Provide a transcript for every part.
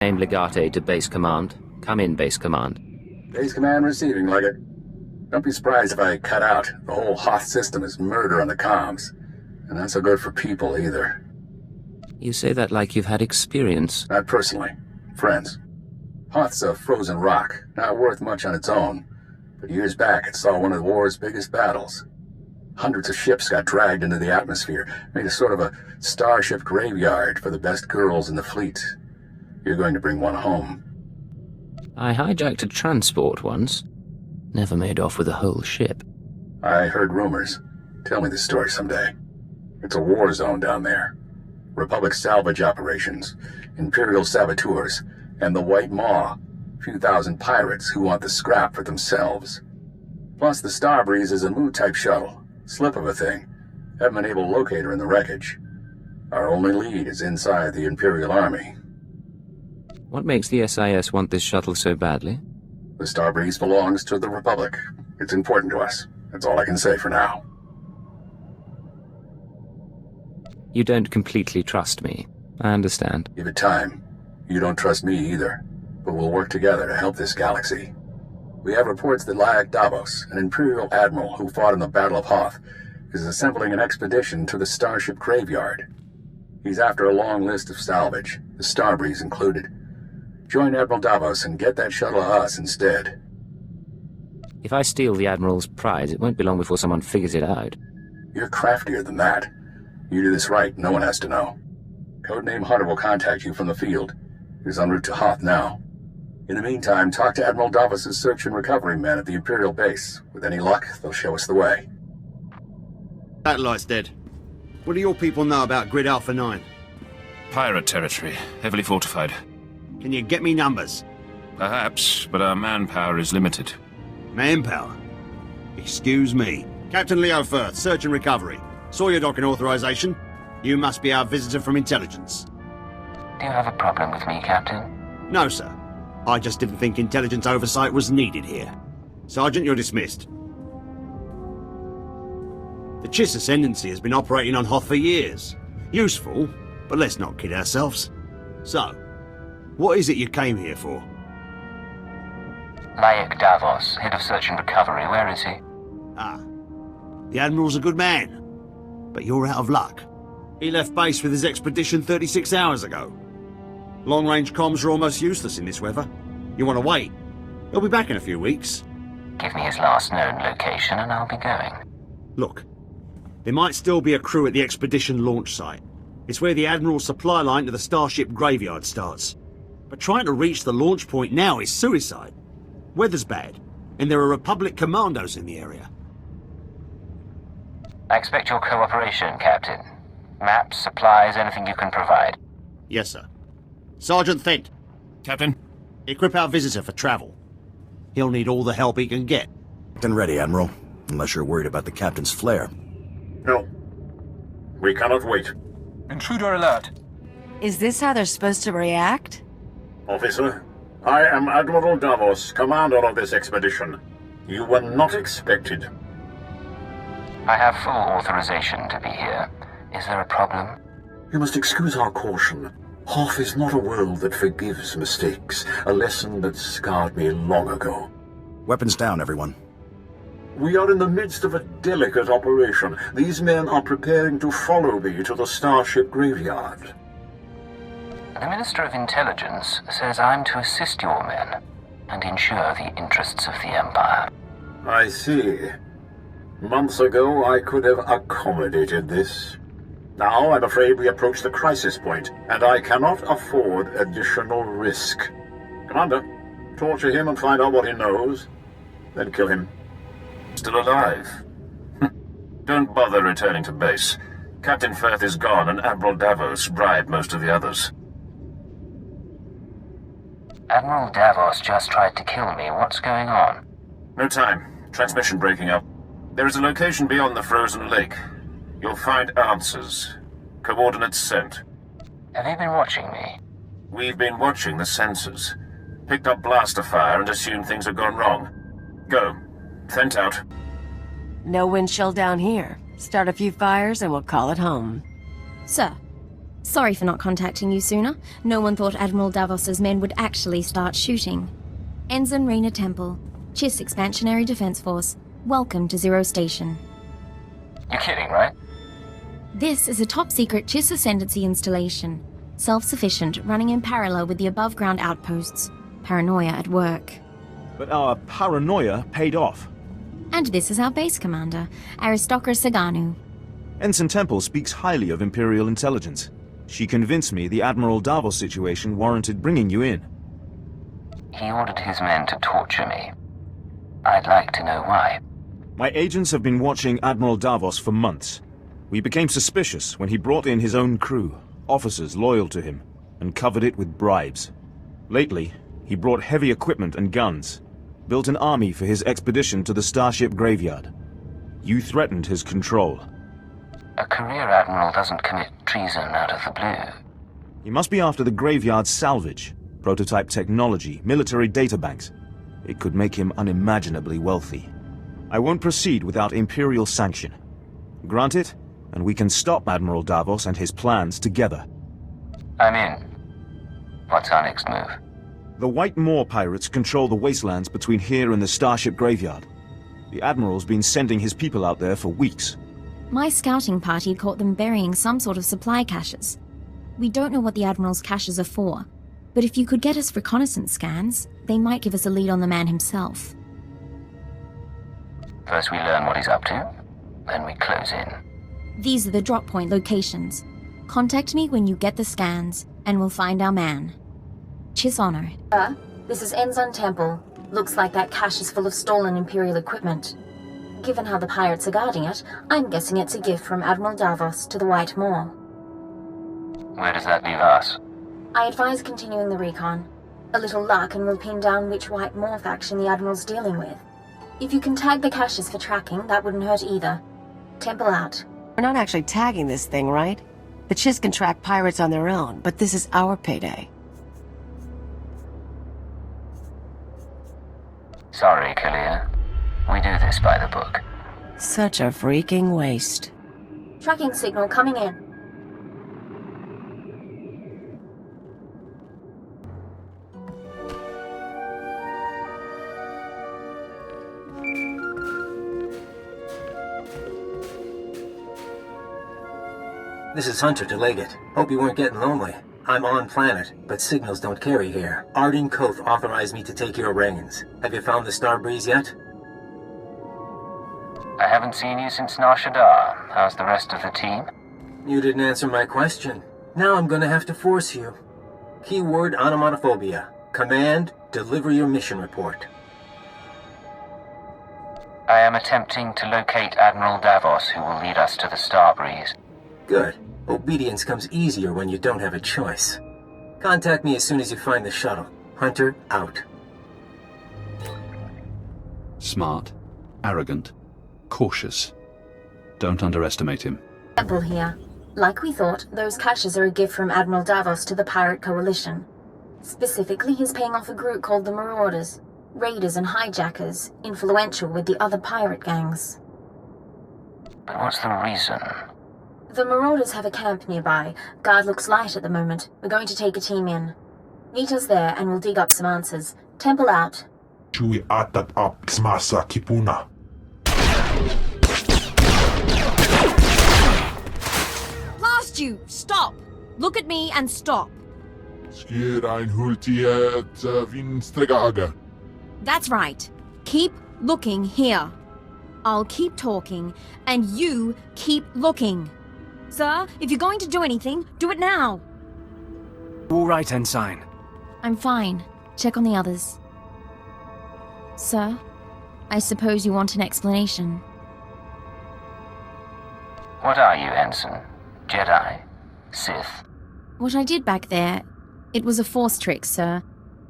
Name Legate to Base Command. Come in, Base Command. Base Command receiving, Legate. Don't be surprised if I cut out. The whole Hoth system is murder on the comms. And not so good for people, either. You say that like you've had experience. Not personally. Friends. Hoth's a frozen rock, not worth much on its own. But years back, it saw one of the war's biggest battles. Hundreds of ships got dragged into the atmosphere, made a sort of a starship graveyard for the best girls in the fleet. You're going to bring one home. I hijacked a transport once. Never made off with a whole ship. I heard rumors. Tell me the story someday. It's a war zone down there. Republic salvage operations, Imperial saboteurs, and the White Maw, a few thousand pirates who want the scrap for themselves. Plus the Starbreeze is a Mu-type shuttle. Slip of a thing. Haven't been able to locate her in the wreckage. Our only lead is inside the Imperial Army. What makes the SIS want this shuttle so badly? The Starbreeze belongs to the Republic. It's important to us. That's all I can say for now. You don't completely trust me. I understand. Give it time. You don't trust me either. But we'll work together to help this galaxy. We have reports that Lyak Davos, an Imperial admiral who fought in the Battle of Hoth, is assembling an expedition to the Starship Graveyard. He's after a long list of salvage, the Starbreeze included. Join Admiral Davos and get that shuttle to us instead. If I steal the Admiral's prize, it won't be long before someone figures it out. You're craftier than that. You do this right, no one has to know. Codename Hunter will contact you from the field. He's en route to Hoth now. In the meantime, talk to Admiral Davos' search and recovery men at the Imperial base. With any luck, they'll show us the way. Satellite's dead. What do your people know about Grid Alpha 9? Pirate territory, heavily fortified. Can you get me numbers? Perhaps, but our manpower is limited. Manpower? Excuse me. Captain Leo Firth, search and recovery. Saw your docking authorization. You must be our visitor from intelligence. Do you have a problem with me, Captain? No, sir. I just didn't think intelligence oversight was needed here. Sergeant, you're dismissed. The Chiss Ascendancy has been operating on Hoth for years. Useful, but let's not kid ourselves. So, what is it you came here for? Lyak Davos, head of search and recovery. Where is he? Ah. The Admiral's a good man. But you're out of luck. He left base with his expedition 36 hours ago. Long-range comms are almost useless in this weather. You want to wait? He'll be back in a few weeks. Give me his last known location and I'll be going. Look, there might still be a crew at the expedition launch site. It's where the Admiral's supply line to the Starship Graveyard starts. But trying to reach the launch point now is suicide. Weather's bad, and there are Republic commandos in the area. I expect your cooperation, Captain. Maps, supplies, anything you can provide. Yes, sir. Sergeant Thent. Captain? Equip our visitor for travel. He'll need all the help he can get. And ready, Admiral. Unless you're worried about the captain's flare. No. We cannot wait. Intruder alert. Is this how they're supposed to react? Officer, I am Admiral Davos, commander of this expedition. You were not expected. I have full authorization to be here. Is there a problem? You must excuse our caution. Hoth is not a world that forgives mistakes, a lesson that scarred me long ago. Weapons down, everyone. We are in the midst of a delicate operation. These men are preparing to follow me to the Starship Graveyard. The Minister of Intelligence says I'm to assist your men and ensure the interests of the Empire. I see. Months ago, I could have accommodated this. Now, I'm afraid we approach the crisis point, and I cannot afford additional risk. Commander, torture him and find out what he knows, then kill him. Still alive? Don't bother returning to base. Captain Firth is gone and Admiral Davos bribed most of the others. Admiral Davos just tried to kill me. What's going on? No time. Transmission breaking up. There is a location beyond the frozen lake. You'll find answers. Coordinates sent. Have you been watching me? We've been watching the sensors. Picked up blaster fire and assumed things had gone wrong. Go. Thent out. No wind chill down here. Start a few fires and we'll call it home. Sir, Sorry for not contacting you sooner. No one thought Admiral Davos's men would actually start shooting. Ensign Rena Temple, Chiss Expansionary Defense Force. Welcome to Zero Station. You're kidding, right? This is a top-secret Chiss Ascendancy installation. Self-sufficient, running in parallel with the above-ground outposts. Paranoia at work. But our paranoia paid off. And this is our base commander, Aristocra Saganu. Ensign Temple speaks highly of Imperial intelligence. She convinced me the Admiral Davos situation warranted bringing you in. He ordered his men to torture me. I'd like to know why. My agents have been watching Admiral Davos for months. We became suspicious when he brought in his own crew, officers loyal to him, and covered it with bribes. Lately, he brought heavy equipment and guns, built an army for his expedition to the Starship Graveyard. You threatened his control. A career admiral doesn't commit treason out of the blue. He must be after the Graveyard's salvage, prototype technology, military databanks. It could make him unimaginably wealthy. I won't proceed without Imperial sanction. Grant it, and we can stop Admiral Davos and his plans together. I'm in. What's our next move? The White Moor pirates control the wastelands between here and the Starship Graveyard. The Admiral's been sending his people out there for weeks. My scouting party caught them burying some sort of supply caches. We don't know what the Admiral's caches are for, but if you could get us reconnaissance scans, they might give us a lead on the man himself. First we learn what he's up to, then we close in. These are the drop point locations. Contact me when you get the scans, and we'll find our man. Chiss Honor. This is Ensign Temple. Looks like that cache is full of stolen Imperial equipment. Given how the pirates are guarding it, I'm guessing it's a gift from Admiral Davos to the White Moor. Where does that leave us? I advise continuing the recon. A little luck and we'll pin down which White Moor faction the Admiral's dealing with. If you can tag the caches for tracking, that wouldn't hurt either. Temple out. We're not actually tagging this thing, right? The Chiss can track pirates on their own, but this is our payday. Sorry, Kalia. We do this by the book. Such a freaking waste. Tracking signal coming in. This is Hunter to Leggett. Hope you weren't getting lonely. I'm on planet, but signals don't carry here. Arding Koth authorized me to take your reins. Have you found the Star Breeze yet? I haven't seen you since Nar Shaddaa. How's the rest of the team? You didn't answer my question. Now I'm gonna have to force you. Keyword onomatophobia. Command, deliver your mission report. I am attempting to locate Admiral Davos, who will lead us to the Starbreeze. Good. Obedience comes easier when you don't have a choice. Contact me as soon as you find the shuttle. Hunter, out. Smart, arrogant, cautious. Don't underestimate him. Temple here. Like we thought, those caches are a gift from Admiral Davos to the Pirate Coalition. Specifically, he's paying off a group called the Marauders. Raiders and hijackers, influential with the other pirate gangs. But what's the reason? The Marauders have a camp nearby. Guard looks light at the moment. We're going to take a team in. Meet us there and we'll dig up some answers. Temple out. Chui atat up smasa kipuna. Blast you! Stop! Look at me and stop. Skirain hultiet vinstregaga. That's right. Keep looking here. I'll keep talking, and you keep looking. Sir, if you're going to do anything, do it now. All right, Ensign. I'm fine. Check on the others. Sir, I suppose you want an explanation. What are you, Ensign? Jedi? Sith? What I did back there, it was a force trick, sir.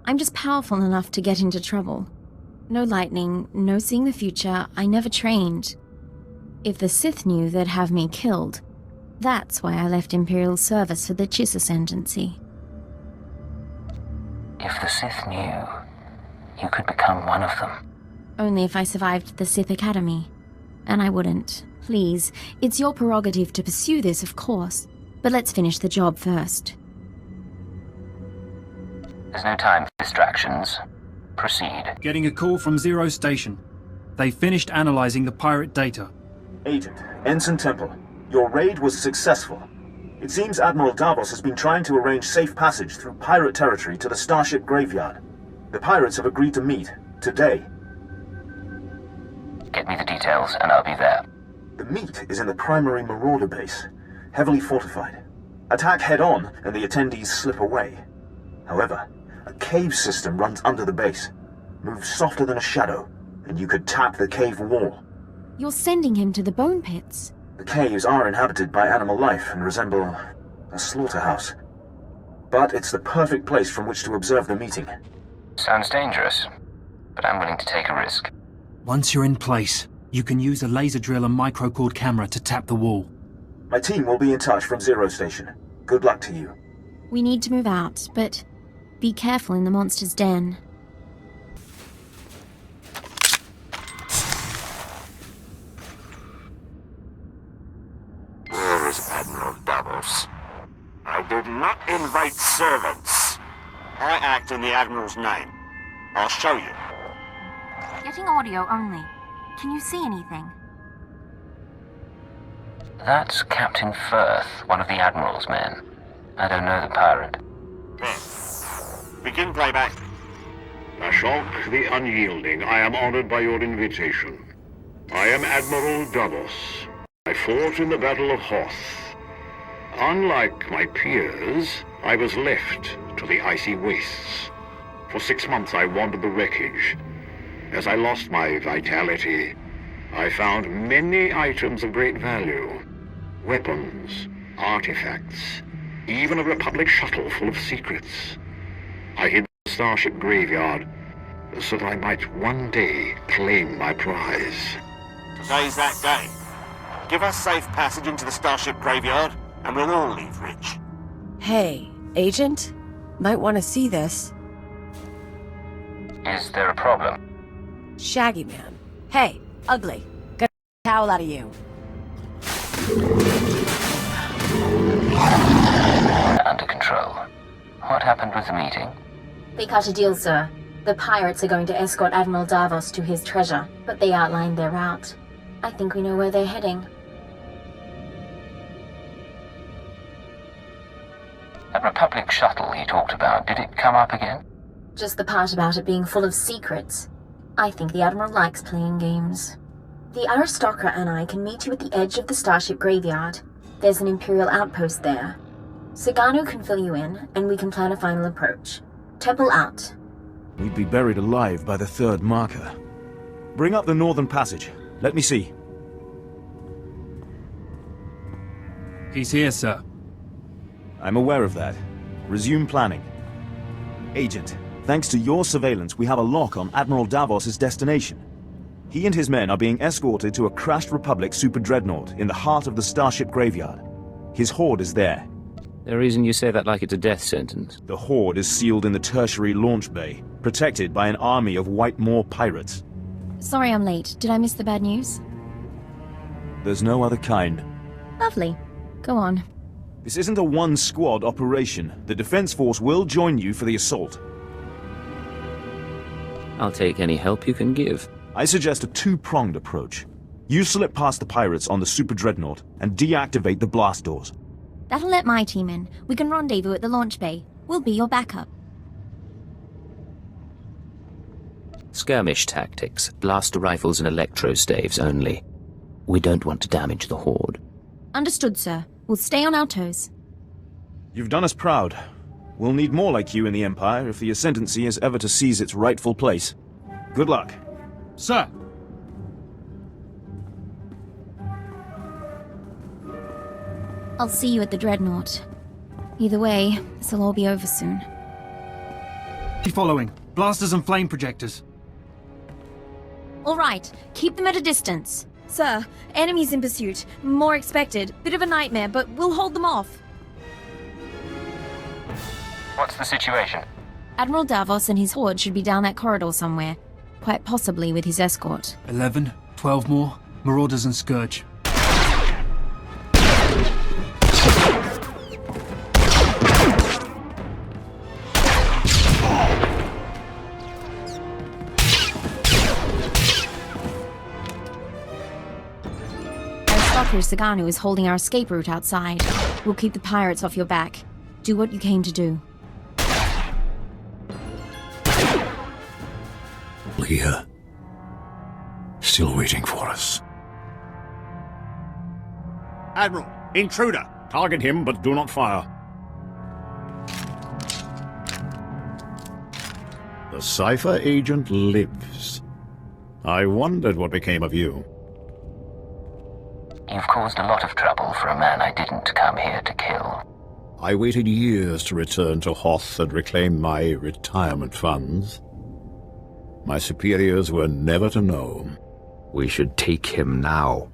I'm just powerful enough to get into trouble. No lightning, no seeing the future, I never trained. If the Sith knew, they'd have me killed. That's why I left Imperial service for the Chiss Ascendancy. If the Sith knew, you could become one of them. Only if I survived the Sith Academy. And I wouldn't. Please, it's your prerogative to pursue this, of course. but let's finish the job first. There's no time for distractions. Proceed. Getting a call from Zero Station. They finished analyzing the pirate data. Agent, Ensign Temple, your raid was successful. It seems Admiral Davos has been trying to arrange safe passage through pirate territory to the Starship Graveyard. The pirates have agreed to meet, today. Get me the details and I'll be there. The meet is in the primary Marauder base, heavily fortified. Attack head-on and the attendees slip away. However, a cave system runs under the base. Moves softer than a shadow, and you could tap the cave wall. You're sending him to the bone pits. The caves are inhabited by animal life and resemble a slaughterhouse. But it's the perfect place from which to observe the meeting. Sounds dangerous, but I'm willing to take a risk. Once you're in place, you can use a laser drill and microcord camera to tap the wall. My team will be in touch from Zero Station. Good luck to you. We need to move out, but be careful in the monster's den. Where is Admiral Davos? I did not invite servants. I act in the Admiral's name. I'll show you. Getting audio only. Can you see anything? That's Captain Firth, one of the Admiral's men. I don't know the pirate. Begin playback. Ashok the Unyielding, I am honored by your invitation. I am Admiral Davos. I fought in the Battle of Hoth. Unlike my peers, I was left to the icy wastes. For 6 months I wandered the wreckage. As I lost my vitality, I found many items of great value. Weapons, artifacts, even a Republic shuttle full of secrets. I hid the Starship Graveyard so that I might one day claim my prize. Today's that day. Give us safe passage into the Starship Graveyard, and we'll all leave rich. Hey, Agent? Might want to see this. Is there a problem? Shaggy Man. Hey, Ugly. Got a towel out of you. Under control. What happened with the meeting? They cut a deal, sir. The pirates are going to escort Admiral Davos to his treasure, but they outlined their route. I think we know where they're heading. That Republic shuttle he talked about, did it come up again? Just the part about it being full of secrets. I think the Admiral likes playing games. The aristocrat and I can meet you at the edge of the Starship Graveyard. There's an Imperial outpost there. Sagano can fill you in, and we can plan a final approach. Temple out. We'd be buried alive by the third marker. Bring up the northern passage. Let me see. He's here, sir. I'm aware of that. Resume planning. Agent, thanks to your surveillance, we have a lock on Admiral Davos' destination. He and his men are being escorted to a crashed Republic super dreadnought in the heart of the Starship Graveyard. His hoard is there. The reason you say that like it's a death sentence? The hoard is sealed in the tertiary launch bay, protected by an army of White Moor pirates. Sorry I'm late. Did I miss the bad news? There's no other kind. Lovely. Go on. This isn't a one-squad operation. The Defense Force will join you for the assault. I'll take any help you can give. I suggest a two-pronged approach. You slip past the pirates on the super dreadnought and deactivate the blast doors. That'll let my team in. We can rendezvous at the launch bay. We'll be your backup. Skirmish tactics, blaster rifles and electro staves only. We don't want to damage the horde. Understood, sir. We'll stay on our toes. You've done us proud. We'll need more like you in the Empire if the Ascendancy is ever to seize its rightful place. Good luck. Sir! I'll see you at the Dreadnought. Either way, this'll all be over soon. Keep following. Blasters and flame projectors. All right, keep them at a distance. Sir, enemies in pursuit. More expected. Bit of a nightmare, but we'll hold them off. What's the situation? Admiral Davos and his horde should be down that corridor somewhere. Quite possibly with his escort. 11, 12 more. Marauders and Scourge. Marco Sagano is holding our escape route outside. We'll keep the pirates off your back. Do what you came to do. Leah. Still waiting for us. Admiral, intruder! Target him, but do not fire. The Cypher agent lives. I wondered what became of you. You've caused a lot of trouble for a man I didn't come here to kill. I waited years to return to Hoth and reclaim my retirement funds. My superiors were never to know. We should take him now.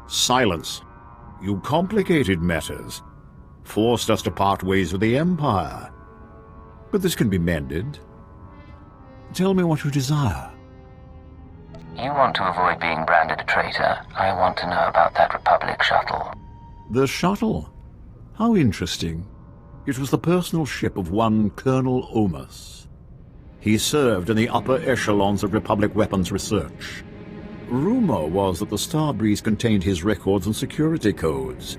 Silence. You complicated matters. Forced us to part ways with the Empire. But this can be mended. Tell me what you desire. You want to avoid being branded a traitor. I want to know about that Republic shuttle. The shuttle? How interesting. It was the personal ship of one Colonel Omus. He served in the upper echelons of Republic weapons research. Rumor was that the Starbreeze contained his records and security codes.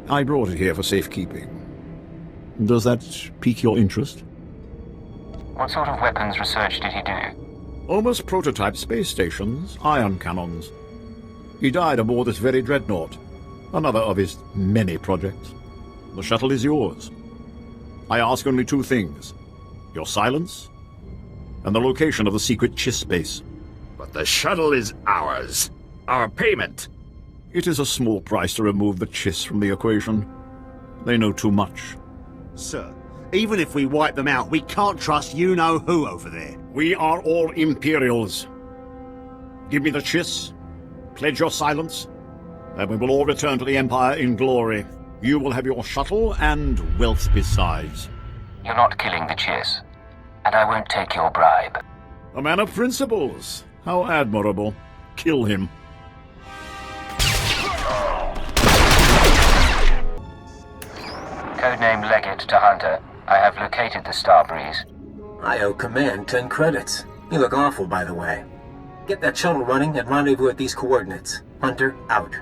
I brought it here for safekeeping. Does that pique your interest? What sort of weapons research did he do? Omus prototype space stations, ion cannons. He died aboard this very dreadnought, another of his many projects. The shuttle is yours. I ask only two things: your silence, and the location of the secret Chiss base. But the shuttle is ours. Our payment. It is a small price to remove the Chiss from the equation. They know too much. Sir, even if we wipe them out, we can't trust you-know-who over there. We are all Imperials. Give me the Chiss, pledge your silence, and we will all return to the Empire in glory. You will have your shuttle and wealth besides. You're not killing the Chiss, and I won't take your bribe. A man of principles. How admirable. Kill him. Codename Leggett to Hunter. I have located the Starbreeze. I owe Command 10 credits. You look awful, by the way. Get that shuttle running and rendezvous at these coordinates. Hunter, out.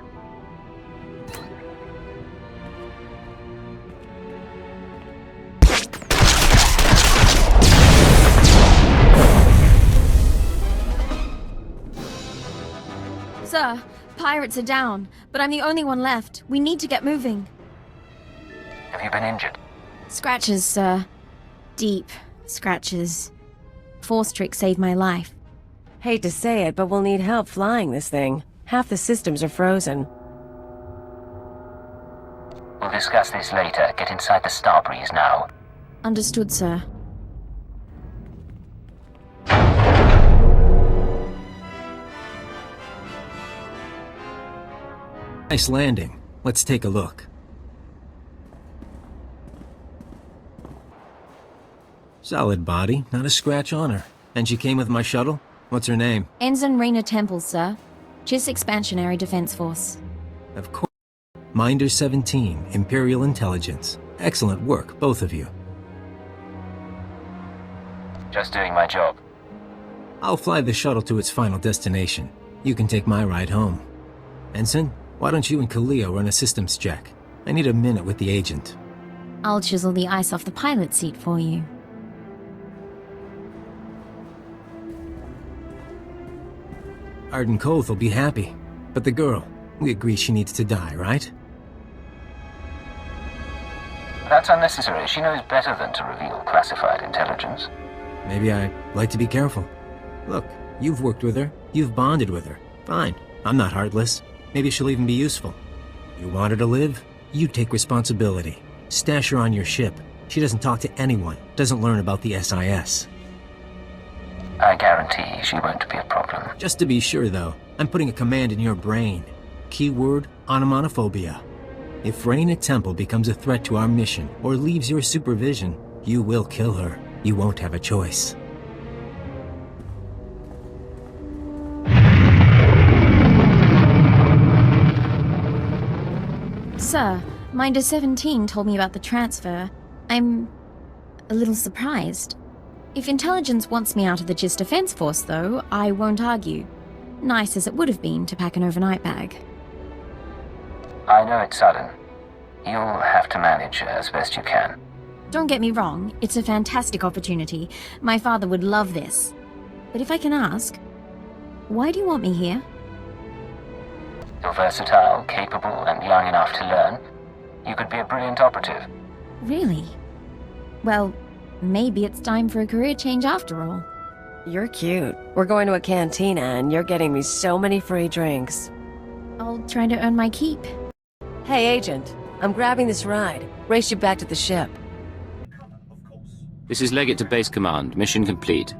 Sir, pirates are down, but I'm the only one left. We need to get moving. Have you been injured? Scratches, sir. Deep scratches. Force trick saved my life. Hate to say it, but we'll need help flying this thing. Half the systems are frozen. We'll discuss this later. Get inside the Starbreeze now. Understood, sir. Nice landing. Let's take a look. Solid body, not a scratch on her. And she came with my shuttle? What's her name? Ensign Raina Temple, sir. Chiss Expansionary Defense Force. Of course. Minder 17, Imperial Intelligence. Excellent work, both of you. Just doing my job. I'll fly the shuttle to its final destination. You can take my ride home. Ensign, why don't you and Kalia run a systems check? I need a minute with the agent. I'll chisel the ice off the pilot seat for you. Arden Koth will be happy. But the girl, we agree she needs to die, right? That's unnecessary. She knows better than to reveal classified intelligence. Maybe I'd like to be careful. Look, you've worked with her. You've bonded with her. Fine. I'm not heartless. Maybe she'll even be useful. You want her to live? You take responsibility. Stash her on your ship. She doesn't talk to anyone. Doesn't learn about the SIS. I guarantee she won't be a problem. Just to be sure, though, I'm putting a command in your brain. Keyword, onomatophobia. If Raina Temple becomes a threat to our mission or leaves your supervision, you will kill her. You won't have a choice. Sir, Minder 17 told me about the transfer. I'm a little surprised. If intelligence wants me out of the Chiss Defense Force, though, I won't argue. Nice as it would have been to pack an overnight bag. I know it's sudden. You'll have to manage as best you can. Don't get me wrong, it's a fantastic opportunity. My father would love this. But if I can ask, why do you want me here? You're versatile, capable, and young enough to learn. You could be a brilliant operative. Really? Well, maybe it's time for a career change after all. You're cute. We're going to a cantina and you're getting me so many free drinks. I'll try to earn my keep. Hey, Agent. I'm grabbing this ride. Race you back to the ship. This is Leggett to Base Command. Mission complete.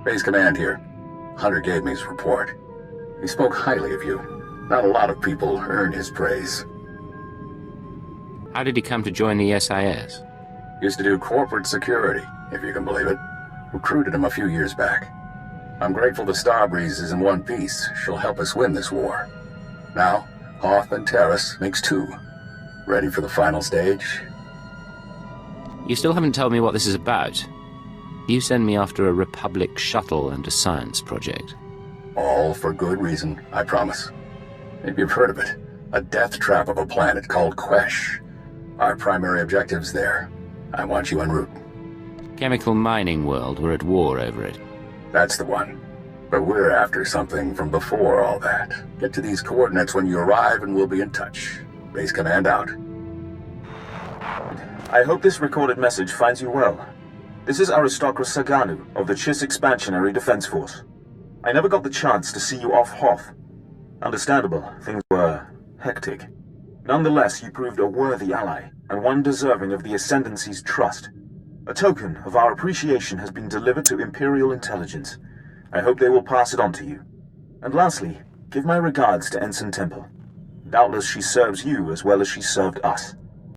Base Command here. Hunter gave me his report. He spoke highly of you. Not a lot of people earn his praise. How did he come to join the SIS? Used to do corporate security, if you can believe it. Recruited him a few years back. I'm grateful the Starbreeze is in one piece. She'll help us win this war. Now, Hoth and Terrace makes two. Ready for the final stage? You still haven't told me what this is about. You send me after a Republic shuttle and a science project. All for good reason, I promise. Maybe you've heard of it. A death trap of a planet called Quesh. Our primary objective's there. I want you en route. Chemical mining world, we're at war over it. That's the one. But we're after something from before all that. Get to these coordinates when you arrive and we'll be in touch. Base Command out. I hope this recorded message finds you well. This is Aristocrat Saganu of the Chiss Expansionary Defense Force. I never got the chance to see you off Hoth. Understandable, things were hectic. Nonetheless, you proved a worthy ally, and one deserving of the Ascendancy's trust. A token of our appreciation has been delivered to Imperial Intelligence. I hope they will pass it on to you. And lastly, give my regards to Ensign Temple. Doubtless she serves you as well as she served us.